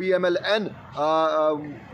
PMLN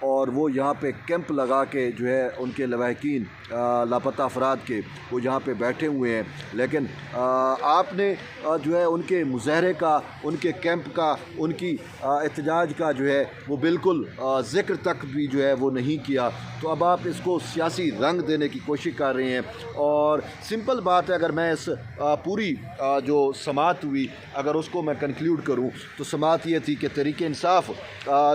اور وہ یہاں پہ کیمپ لگا کے جو ہے ان کے لواحقین لاپتہ افراد کے وہ یہاں پہ بیٹھے ہوئے ہیں، لیکن آپ نے جو ہے ان کے مظاہرے کا، ان کے کیمپ کا، ان کی احتجاج کا جو ہے وہ بالکل ذکر تک بھی جو ہے وہ نہیں کیا۔ تو اب آپ اس کو سیاسی رنگ دینے کی کوشش کر رہے ہیں، اور سمپل بات ہے، اگر میں اس پوری جو سماعت ہوئی اگر اس کو میں کنکلیوڈ کروں تو سماعت یہ تھی کہ تحریک انصاف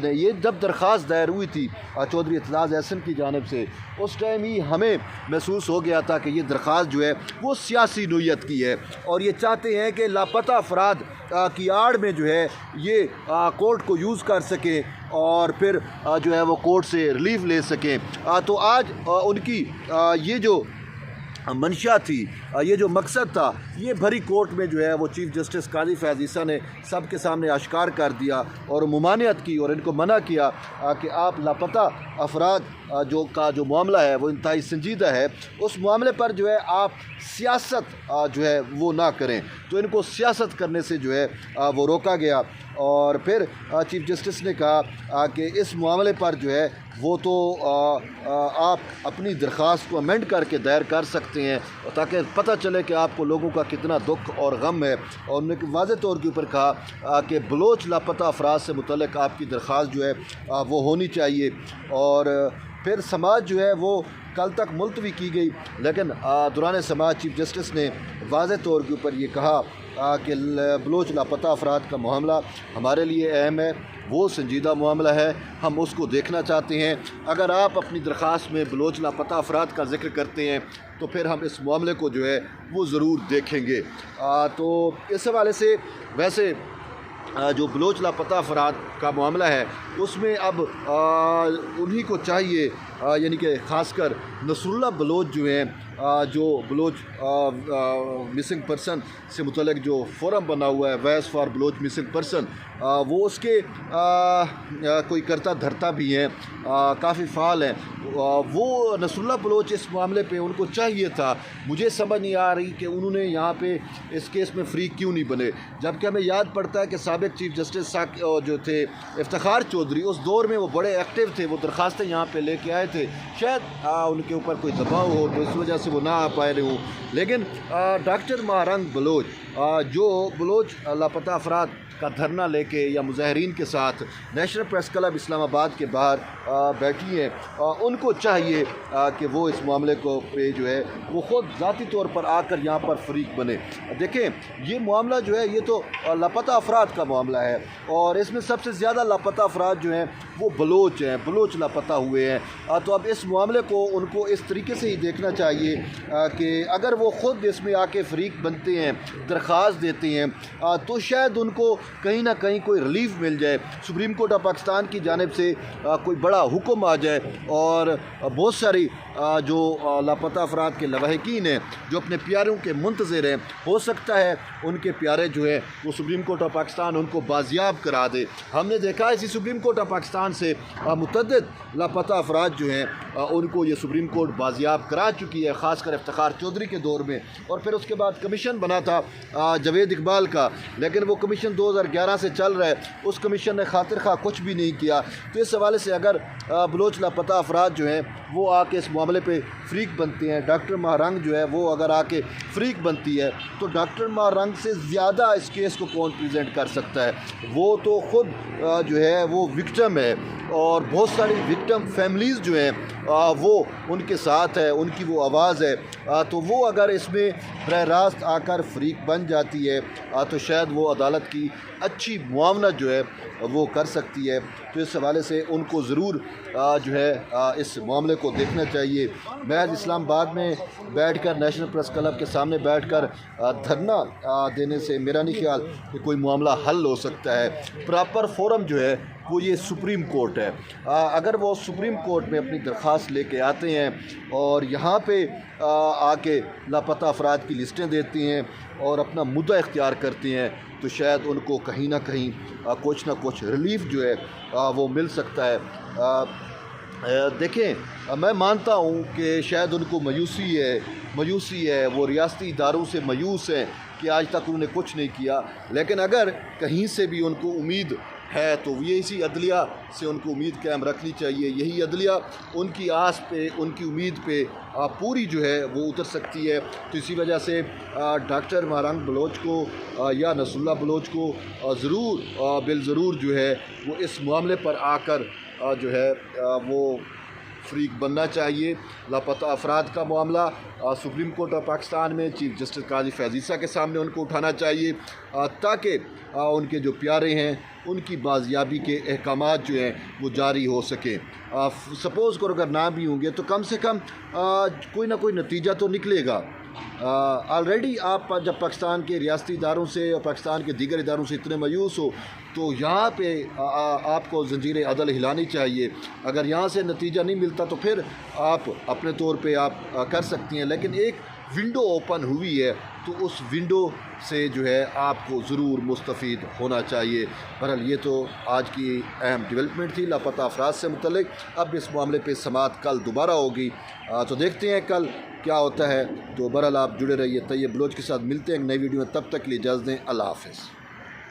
نے یہ جب درخواست دائر ہوئی تھی چودھری اعتلاض احسن کی جانب سے، اس ٹائم ہی ہمیں محسوس ہو گیا تھا کہ یہ درخواست جو ہے وہ سیاسی نوعیت کی ہے، اور یہ چاہتے ہیں کہ لاپتہ افراد کی آڑ میں جو ہے یہ کورٹ کو یوز کر سکیں اور پھر جو ہے وہ کورٹ سے ریلیف لے سکیں۔ تو آج ان کی یہ جو منشا تھی، یہ جو مقصد تھا، یہ بھری کورٹ میں جو ہے وہ چیف جسٹس قاضی فیاض عیسیٰ نے سب کے سامنے اشکار کر دیا اور ممانعت کی اور ان کو منع کیا کہ آپ لاپتہ افراد جو معاملہ ہے وہ انتہائی سنجیدہ ہے، اس معاملے پر جو ہے آپ سیاست جو ہے وہ نہ کریں۔ تو ان کو سیاست کرنے سے جو ہے وہ روکا گیا، اور پھر چیف جسٹس نے کہا کہ اس معاملے پر جو ہے وہ تو آپ اپنی درخواست کو امینڈ کر کے دائر کر سکتے ہیں تاکہ پتہ چلے کہ آپ کو لوگوں کا کتنا دکھ اور غم ہے، اور انہوں نے واضح طور کے اوپر کہا کہ بلوچ لاپتہ افراد سے متعلق آپ کی درخواست جو ہے وہ ہونی چاہیے۔ اور پھر سماعت جو ہے وہ کل تک ملتوی کی گئی، لیکن دوران سماعت چیف جسٹس نے واضح طور کے اوپر یہ کہا کہ بلوچ لاپتہ افراد کا معاملہ ہمارے لیے اہم ہے، وہ سنجیدہ معاملہ ہے، ہم اس کو دیکھنا چاہتے ہیں۔ اگر آپ اپنی درخواست میں بلوچ لاپتہ افراد کا ذکر کرتے ہیں تو پھر ہم اس معاملے کو جو ہے وہ ضرور دیکھیں گے۔ تو اس حوالے سے ویسے جو بلوچ لاپتہ افراد کا معاملہ ہے اس میں اب انہی کو چاہیے، یعنی کہ خاص کر نصر اللہ بلوچ جو ہیں، جو بلوچ مسنگ پرسن سے متعلق جو فورم بنا ہوا ہے، voice for Baloch missing person, وہ اس کے کوئی کرتا دھرتا بھی ہیں، کافی فعال ہیں۔ وہ نصر اللہ بلوچ اس معاملے پہ ان کو چاہیے تھا، مجھے سمجھ نہیں آ رہی کہ انہوں نے یہاں پہ اس کیس میں فریق کیوں نہیں بنے، جبکہ ہمیں یاد پڑتا ہے کہ سابق چیف جسٹس جو تھے افتخار چودھری، اس دور میں وہ بڑے ایکٹیو تھے، وہ درخواستیں یہاں پہ لے کے آئے تھے، شاید ان کے اوپر کوئی دباؤ ہو تو اس وجہ سے وہ نہ آ پائے رہے ہوں، لیکن ڈاکٹر مہرنگ بلوچ جو بلوچ لاپتہ افراد کا دھرنا لے کے یا مظاہرین کے ساتھ نیشنل پریس کلب اسلام آباد کے باہر بیٹھی ہیں، ان کو چاہیے کہ وہ اس معاملے کو پہ جو ہے وہ خود ذاتی طور پر آ کر یہاں پر فریق بنے۔ دیکھیں یہ معاملہ جو ہے یہ تو لاپتہ افراد کا معاملہ ہے، اور اس میں سب سے زیادہ لاپتہ افراد جو ہیں وہ بلوچ ہیں، بلوچ لاپتہ ہوئے ہیں۔ تو اب اس معاملے کو ان کو اس طریقے سے ہی دیکھنا چاہیے کہ اگر وہ خود اس میں آ کے فریق بنتے ہیں، درخواست دیتے ہیں، تو شاید ان کو کہیں نہ کہیں کوئی ریلیف مل جائے، سپریم کورٹ آف پاکستان کی جانب سے کوئی بڑا حکم آ جائے، اور بہت ساری جو لاپتہ افراد کے لواحقین ہیں جو اپنے پیاروں کے منتظر ہیں، ہو سکتا ہے ان کے پیارے جو ہیں وہ سپریم کورٹ آف پاکستان ان کو بازیاب کرا دے۔ ہم نے دیکھا اسی سپریم کورٹ آف پاکستان سے متعدد لاپتہ افراد جو ہیں ان کو یہ سپریم کورٹ بازیاب کرا چکی ہے، خاص کر افتخار چودھری کے دور میں، اور پھر اس کے بعد کمیشن بنا تھا جاوید اقبال کا، لیکن وہ کمیشن 2011 سے چل رہا ہے، اس کمیشن نے خاطر خواہ کچھ بھی نہیں کیا۔ تو اس حوالے سے اگر بلوچ لاپتہ افراد جو ہیں وہ آ کے اس معاملے پہ فریق بنتے ہیں، ڈاکٹر مہرنگ جو ہے وہ اگر آ کے فریق بنتی ہے تو ڈاکٹر مہرنگ سے زیادہ اس کیس کو کون پریزنٹ کر سکتا ہے؟ وہ تو خود جو ہے وہ وکٹم ہے، اور بہت ساری وکٹم فیملیز جو ہیں وہ ان کے ساتھ ہے، ان کی وہ آواز ہے، تو وہ اگر اس میں براہ راست آ کر فریق بن جاتی ہے تو شاید وہ عدالت کی اچھی معاونت جو ہے وہ کر سکتی ہے۔ تو اس حوالے سے ان کو ضرور جو ہے اس معاملے کو دیکھنا چاہیے۔ محض اسلام آباد میں بیٹھ کر نیشنل پریس کلب کے سامنے بیٹھ کر دھرنا دینے سے میرا نہیں خیال کہ کوئی معاملہ حل ہو سکتا ہے۔ پراپر فورم جو ہے وہ یہ سپریم کورٹ ہے۔ اگر وہ سپریم کورٹ میں اپنی درخواست لے کے آتے ہیں اور یہاں پہ آ کے لاپتہ افراد کی لسٹیں دیتے ہیں اور اپنا مدعا اختیار کرتے ہیں تو شاید ان کو کہیں نہ کہیں کچھ نہ کچھ ریلیف جو ہے وہ مل سکتا ہے۔ دیکھیں میں مانتا ہوں کہ شاید ان کو مایوسی ہے، وہ ریاستی اداروں سے مایوس ہیں کہ آج تک انہوں نے کچھ نہیں کیا، لیکن اگر کہیں سے بھی ان کو امید ہے تو یہی عدلیہ سے ان کو امید قائم رکھنی چاہیے. یہی عدلیہ ان کی آس پہ ان کی امید پہ پوری جو ہے وہ اتر سکتی ہے. تو اسی وجہ سے ڈاکٹر مہرنگ بلوچ کو یا نصر اللہ بلوچ کو ضرور بالضرور جو ہے وہ اس معاملے پر آ کر جو ہے وہ فریق بننا چاہیے. لاپتہ افراد کا معاملہ سپریم کورٹ آف پاکستان میں چیف جسٹس قاضی فیاض عیسیٰ کے سامنے ان کو اٹھانا چاہیے تاکہ ان کے جو پیارے ہیں ان کی بازیابی کے احکامات جو ہیں وہ جاری ہو سکیں. سپوز کرو اگر نہ بھی ہوں گے تو کم سے کم کوئی نہ کوئی نتیجہ تو نکلے گا. آلریڈی آپ جب پاکستان کے ریاستی اداروں سے اور پاکستان کے دیگر اداروں سے اتنے مایوس ہو تو یہاں پہ آپ کو زنجیر عدل ہلانی چاہیے. اگر یہاں سے نتیجہ نہیں ملتا تو پھر آپ اپنے طور پہ آپ کر سکتی ہیں, لیکن ایک ونڈو اوپن ہوئی ہے تو اس ونڈو سے جو ہے آپ کو ضرور مستفید ہونا چاہیے. بہرحال یہ تو آج کی اہم ڈیولپمنٹ تھی لاپتہ افراد سے متعلق. اب اس معاملے پہ سماعت کل دوبارہ ہوگی تو دیکھتے ہیں کل کیا ہوتا ہے. تو بہرحال آپ جڑے رہیے طیب بلوچ کے ساتھ. ملتے ہیں ایک نئی ویڈیو میں, تب تک کے لیے اجازت دیں. اللہ حافظ.